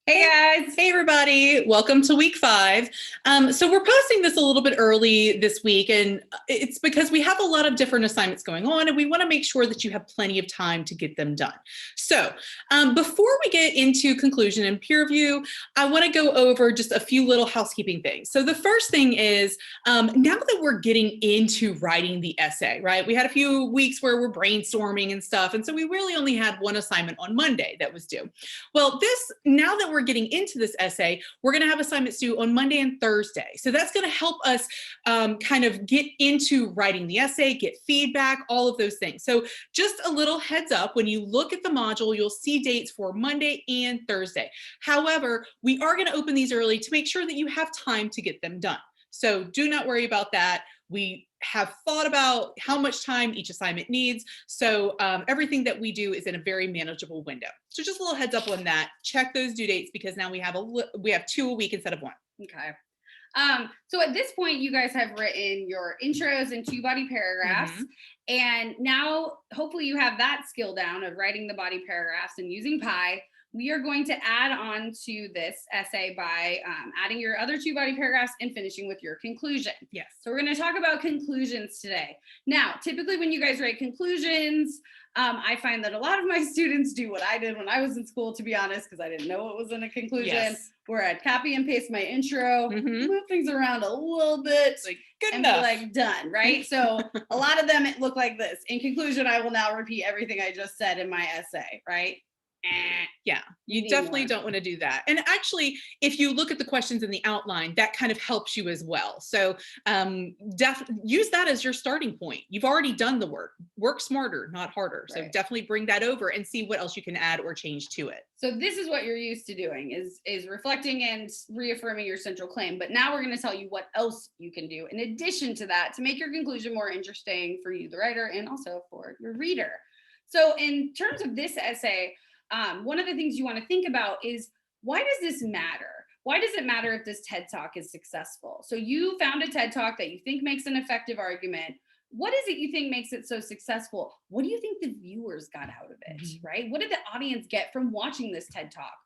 Hey guys. Hey everybody, welcome to week 5. So we're posting this a little bit early this week, and it's because we have a lot of different assignments going on, and we want to make sure that you have plenty of time to get them done. So before we get into conclusion and peer review, I want to go over just a few little housekeeping things. So the first thing is, now that we're getting into writing the essay, right? We had a few weeks where we're brainstorming and stuff, and so we really only had one assignment on Monday that was due. Well, now that we're getting into this essay, we're going to have assignments due on Monday and Thursday. So that's going to help us kind of get into writing the essay, get feedback, all of those things. So just a little heads up, when you look at the module, you'll see dates for Monday and Thursday. However, we are going to open these early to make sure that you have time to get them done. So do not worry about that. We have thought about how much time each assignment needs. So everything that we do is in a very manageable window. So just a little heads up on that. Check those due dates because now we have 2 a week instead of 1. Okay. So at this point, you guys have written your intros and 2 body paragraphs. And now hopefully you have that skill down of writing the body paragraphs and using Pi. We are going to add on to this essay by adding your other 2 body paragraphs and finishing with your conclusion. Yes. So we're going to talk about conclusions today. Now, typically when you guys write conclusions, I find that a lot of my students do what I did when I was in school, to be honest, because I didn't know what was in a conclusion. Yes. Where I'd copy and paste my intro, move things around a little bit, Good and enough. be like, done, right? So a lot of them look like this. In conclusion, I will now repeat everything I just said in my essay, right? Yeah, you definitely don't want to do that. And actually, if you look at the questions in the outline, that kind of helps you as well. So use that as your starting point. You've already done the work. Work smarter, not harder. So definitely bring that over and see what else you can add or change to it. So this is what you're used to doing, is reflecting and reaffirming your central claim. But now we're going to tell you what else you can do in addition to that to make your conclusion more interesting for you, the writer, and also for your reader. So in terms of this essay, one of the things you want to think about is, why does this matter? Why does it matter if this TED Talk is successful? So you found a TED Talk that you think makes an effective argument. What is it you think makes it so successful? What do you think the viewers got out of it, right? What did the audience get from watching this TED Talk?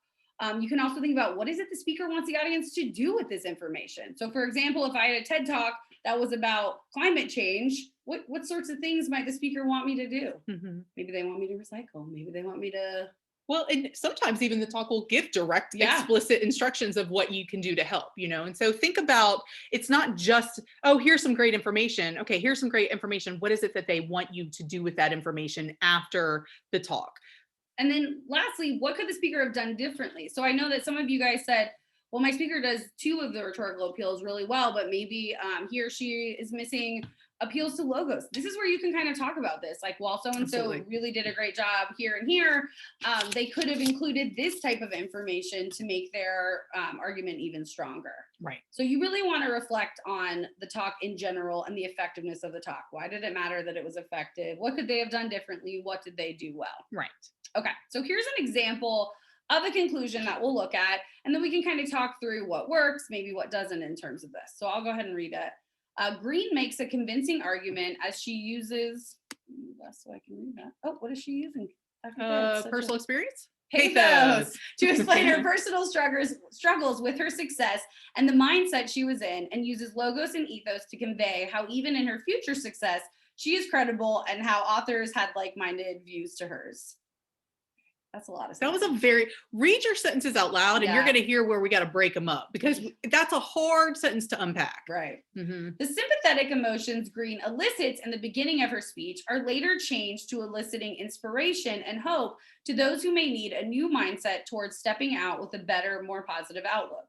You can also think about, what is it the speaker wants the audience to do with this information? So for example, if I had a TED Talk that was about climate change, what sorts of things might the speaker want me to do? Maybe they want me to recycle. Maybe they want me to... Well, and sometimes even the talk will give direct, explicit instructions of what you can do to help, And so think about, it's not just, oh, here's some great information. Okay, here's some great information. What is it that they want you to do with that information after the talk? And then lastly, what could the speaker have done differently? So I know that some of you guys said, well, my speaker does 2 of the rhetorical appeals really well, but maybe he or she is missing appeals to logos. This is where you can kind of talk about this. Like, while so-and-so really did a great job here and here, they could have included this type of information to make their argument even stronger. Right. So you really want to reflect on the talk in general and the effectiveness of the talk. Why did it matter that it was effective? What could they have done differently? What did they do well? Right. Okay, so here's an example of a conclusion that we'll look at, and then we can kind of talk through what works, maybe what doesn't in terms of this. So I'll go ahead and read it. Green makes a convincing argument as she uses, so I can read that. Oh, what is she using? Personal experience? Pathos to explain her personal struggles with her success and the mindset she was in, and uses logos and ethos to convey how even in her future success, she is credible and how authors had like-minded views to hers. That's a lot of stuff. That was read your sentences out loud, and you're going to hear where we got to break them up, because that's a hard sentence to unpack. Right. The sympathetic emotions Green elicits in the beginning of her speech are later changed to eliciting inspiration and hope to those who may need a new mindset towards stepping out with a better, more positive outlook.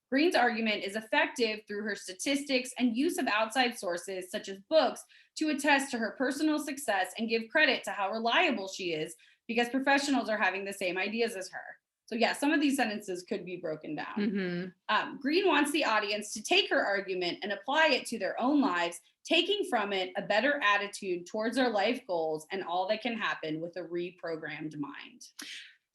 Green's argument is effective through her statistics and use of outside sources such as books to attest to her personal success and give credit to how reliable she is, because professionals are having the same ideas as her. So yeah, some of these sentences could be broken down. Green wants the audience to take her argument and apply it to their own lives, taking from it a better attitude towards their life goals and all that can happen with a reprogrammed mind.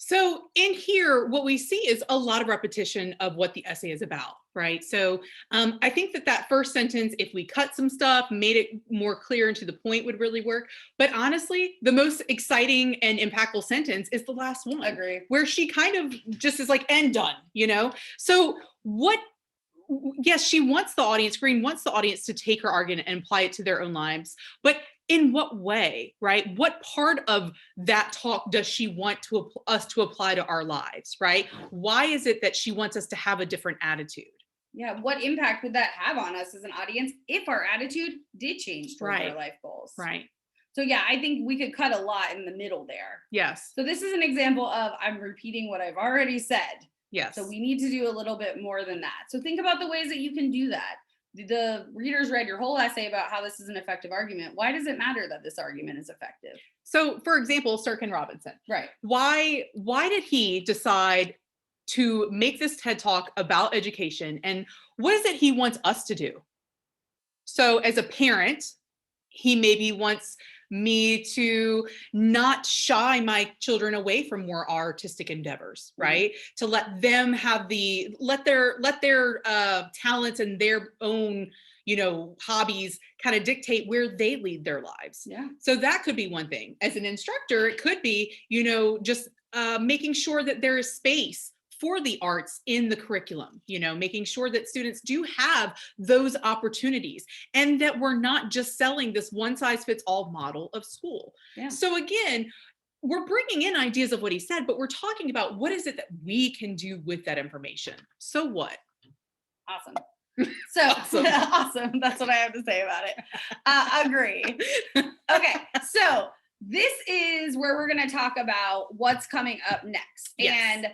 So in here, what we see is a lot of repetition of what the essay is about, right? So I think that first sentence, if we cut some stuff, made it more clear and to the point, would really work. But honestly, the most exciting and impactful sentence is the last one. Agree. Where she kind of just is like, and done, you know? So yes, she wants the audience, Green wants the audience to take her argument and apply it to their own lives. But in what way, right? What part of that talk does she want us to apply to our lives, right? Why is it that she wants us to have a different attitude? Yeah, what impact would that have on us as an audience if our attitude did change towards our life goals? Right. So yeah, I think we could cut a lot in the middle there. Yes. So this is an example of I'm repeating what I've already said. Yes. So we need to do a little bit more than that. So think about the ways that you can do that. The readers read your whole essay about how this is an effective argument. Why does it matter that this argument is effective? So for example, Sir Ken Robinson. Right. Why did he decide to make this TED Talk about education, and what is it he wants us to do? So as a parent, he maybe wants me to not shy my children away from more artistic endeavors, right? Mm-hmm. To let them have let their talents and their own, hobbies kind of dictate where they lead their lives. Yeah. So that could be one thing. As an instructor, it could be, just making sure that there is space for the arts in the curriculum, making sure that students do have those opportunities and that we're not just selling this one size fits all model of school. Yeah. So again, we're bringing in ideas of what he said, but we're talking about what is it that we can do with that information. So what? Awesome. So awesome. That's what I have to say about it. Agree. Okay. So this is where we're going to talk about what's coming up next. Yes. And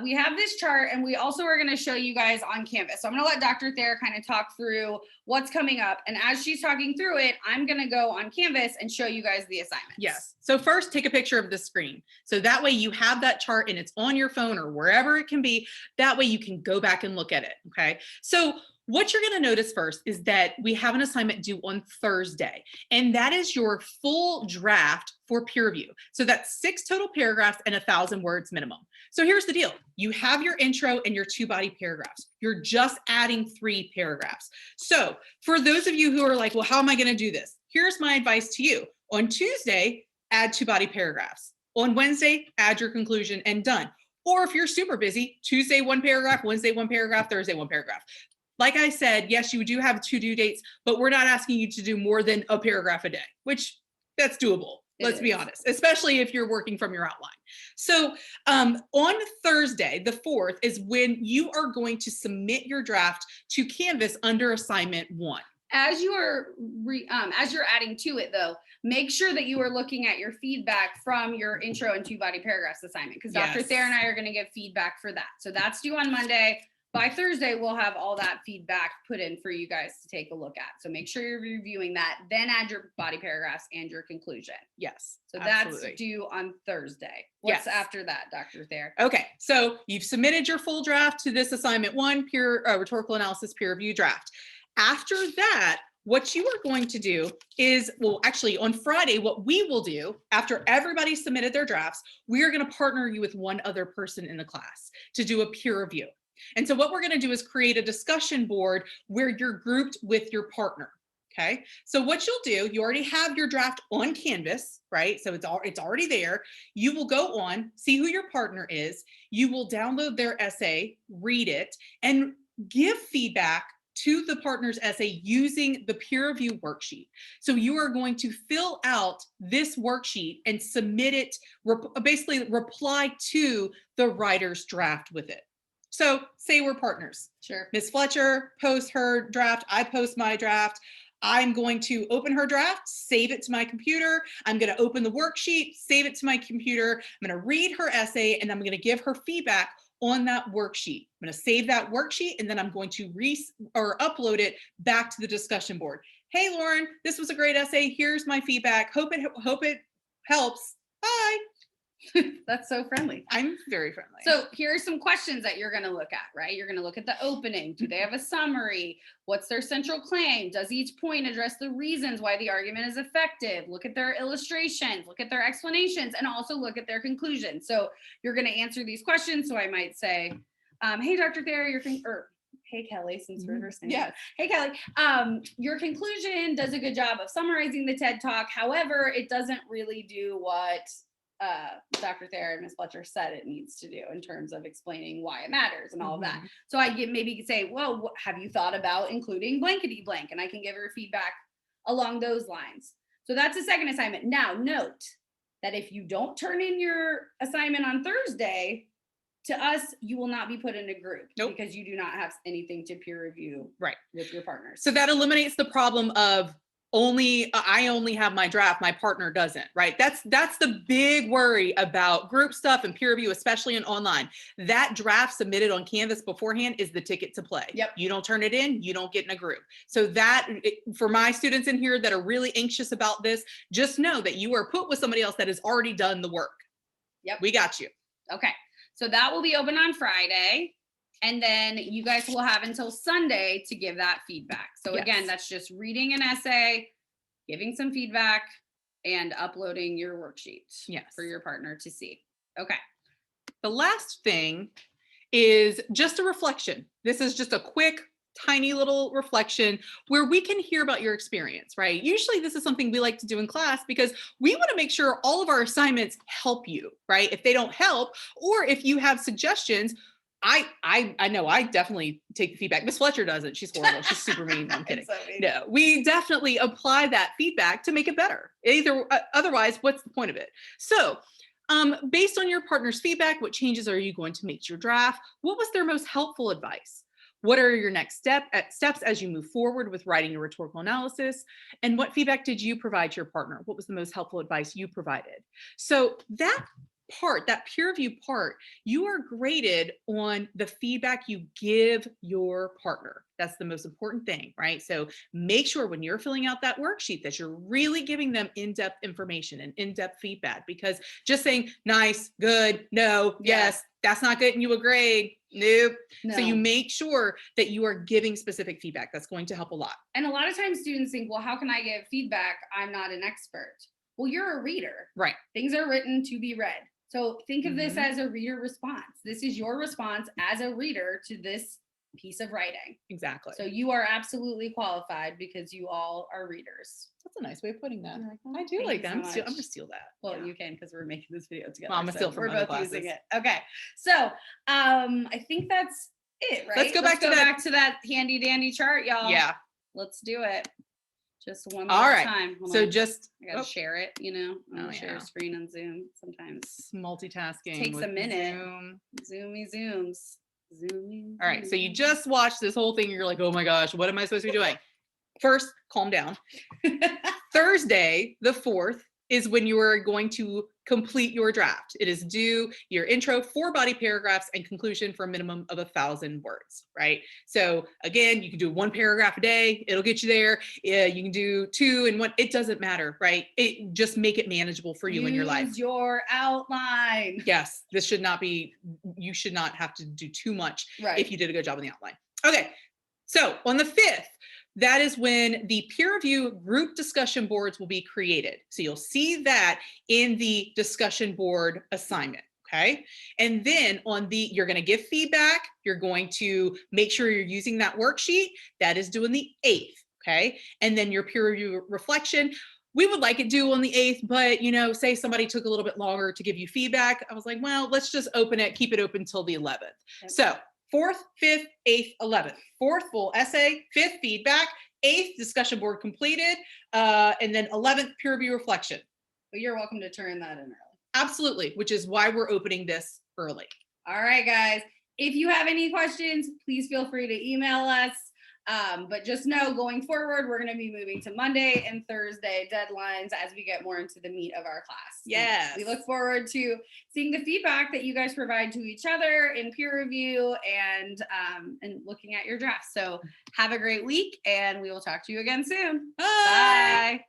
we have this chart, and we also are going to show you guys on Canvas. So I'm going to let Dr. Thayer kind of talk through what's coming up. And as she's talking through it, I'm going to go on Canvas and show you guys the assignments. Yes. So first, take a picture of the screen. So that way you have that chart and it's on your phone or wherever it can be. That way you can go back and look at it. Okay. So what you're going to notice first is that we have an assignment due on Thursday, and that is your full draft for peer review. So that's 6 total paragraphs and 1,000 words minimum. So here's the deal. You have your intro and your 2-body paragraphs. You're just adding 3 paragraphs. So for those of you who are like, well, how am I going to do this? Here's my advice to you. On Tuesday, add 2-body paragraphs. On Wednesday, add your conclusion and done. Or if you're super busy, Tuesday 1 paragraph, Wednesday 1 paragraph, Thursday 1 paragraph. Like I said, yes, you do have 2 due dates, but we're not asking you to do more than a paragraph a day, which that's doable. Let's be honest, especially if you're working from your outline. So on Thursday, the 4th, is when you are going to submit your draft to Canvas under assignment 1. As you're adding to it, though, make sure that you are looking at your feedback from your intro and 2-body paragraphs assignment, because Dr. Thayer and I are going to give feedback for that. So that's due on Monday. By Thursday, we'll have all that feedback put in for you guys to take a look at. So make sure you're reviewing that, then add your body paragraphs and your conclusion. Yes. So absolutely. That's due on Thursday. What's after that, Dr. Thayer? Okay. So you've submitted your full draft to this assignment 1, rhetorical analysis peer review draft. After that, what you are going to do is, well, actually on Friday, what we will do after everybody submitted their drafts, we are going to partner you with one other person in the class to do a peer review. And so what we're going to do is create a discussion board where you're grouped with your partner. Okay. So what you'll do, you already have your draft on Canvas, right? So it's already there. You will go on, see who your partner is. You will download their essay, read it, and give feedback to the partner's essay using the peer review worksheet. So you are going to fill out this worksheet and submit it, basically reply to the writer's draft with it. So say we're partners. Sure. Ms. Fletcher posts her draft. I post my draft. I'm going to open her draft, save it to my computer. I'm going to open the worksheet, save it to my computer. I'm going to read her essay, and I'm going to give her feedback on that worksheet. I'm going to save that worksheet, and then I'm going to upload it back to the discussion board. Hey, Lauren, this was a great essay. Here's my feedback. Hope it helps. Bye. That's so friendly. I'm very friendly. So here are some questions that you're going to look at, right? You're going to look at the opening. Do they have a summary? What's their central claim? Does each point address the reasons why the argument is effective? Look at their illustrations, look at their explanations, and also look at their conclusions. So you're going to answer these questions. So I might say, hey, Dr. Thayer, or hey, Kelly, since we're first yeah. Hey, Kelly, your conclusion does a good job of summarizing the TED Talk. However, it doesn't really do what Dr. Thayer and Ms. Fletcher said it needs to do in terms of explaining why it matters and all of that. So I maybe say, well, have you thought about including blankety blank? And I can give her feedback along those lines. So that's a second assignment. Now, note that if you don't turn in your assignment on Thursday, to us, you will not be put in a group because you do not have anything to peer review with your partners. So that eliminates the problem of I only have my draft, my partner doesn't, right? That's the big worry about group stuff and peer review, especially in online. That draft submitted on Canvas beforehand is the ticket to play. Yep. You don't turn it in, you don't get in a group. So for my students in here that are really anxious about this, just know that you are put with somebody else that has already done the work. Yep. We got you. Okay. So that will be open on Friday. And then you guys will have until Sunday to give that feedback. So again, that's just reading an essay, giving some feedback, and uploading your worksheet for your partner to see. Okay. The last thing is just a reflection. This is just a quick, tiny little reflection where we can hear about your experience, right? Usually this is something we like to do in class because we want to make sure all of our assignments help you, right? If they don't help, or if you have suggestions, I know I definitely take the feedback. Miss Fletcher doesn't. She's horrible. She's super mean. I'm kidding. So mean. No, we definitely apply that feedback to make it better. Otherwise, what's the point of it? So based on your partner's feedback, what changes are you going to make to your draft? What was their most helpful advice? What are your next steps as you move forward with writing your rhetorical analysis? And what feedback did you provide to your partner? What was the most helpful advice you provided? So that part, that peer review part, you are graded on the feedback you give your partner. That's the most important thing, right? So make sure when you're filling out that worksheet that you're really giving them in-depth information and in-depth feedback, because just saying nice, good, no, yes, that's not getting you a grade. Nope. No. So you make sure that you are giving specific feedback. That's going to help a lot. And a lot of times students think, well, how can I give feedback? I'm not an expert. Well, you're a reader. Right. Things are written to be read. So think of this as a reader response. This is your response as a reader to this piece of writing. Exactly. So you are absolutely qualified because you all are readers. That's a nice way of putting that. Like, oh, I do like that. So I'm gonna steal that. Well, you can because we're making this video together. Well, I'm gonna steal from we're both classes. using it. Okay. So I think that's it, right? Let's go back to that handy dandy chart, y'all. Yeah. Let's do it. Just one more time. Hold on. I gotta share it, share screen on Zoom sometimes. Multitasking takes a minute. Zoomy zooms. All right, so you just watched this whole thing and you're like, oh my gosh, what am I supposed to be doing? First, calm down. Thursday, the 4th, is when you are going to complete your draft. It is due your intro, 4 body paragraphs, and conclusion for a minimum of 1,000 words, right? So again, you can do 1 paragraph a day. It'll get you there. You can do 2 and 1. It doesn't matter, right? It just make it manageable for you in your life. Use your outline. Yes, this should not be, you should not have to do too much if you did a good job on the outline. Okay, so on the 5th, that is when the peer review group discussion boards will be created. So you'll see that in the discussion board assignment, okay? And then you're gonna give feedback, you're going to make sure you're using that worksheet. That is due on the 8th, okay? And then your peer review reflection, we would like it due on the 8th, but say somebody took a little bit longer to give you feedback. I was like, well, let's just open it, keep it open till the 11th. Yep. So 4th, 5th, 8th, 11th. 4th, full essay. 5th, feedback. 8th, discussion board completed. And then 11th, peer review reflection. But you're welcome to turn that in early. Absolutely, which is why we're opening this early. All right, guys. If you have any questions, please feel free to email us. But just know going forward, we're going to be moving to Monday and Thursday deadlines as we get more into the meat of our class. Yes. We look forward to seeing the feedback that you guys provide to each other in peer review and looking at your drafts. So have a great week and we will talk to you again soon. Bye. Bye.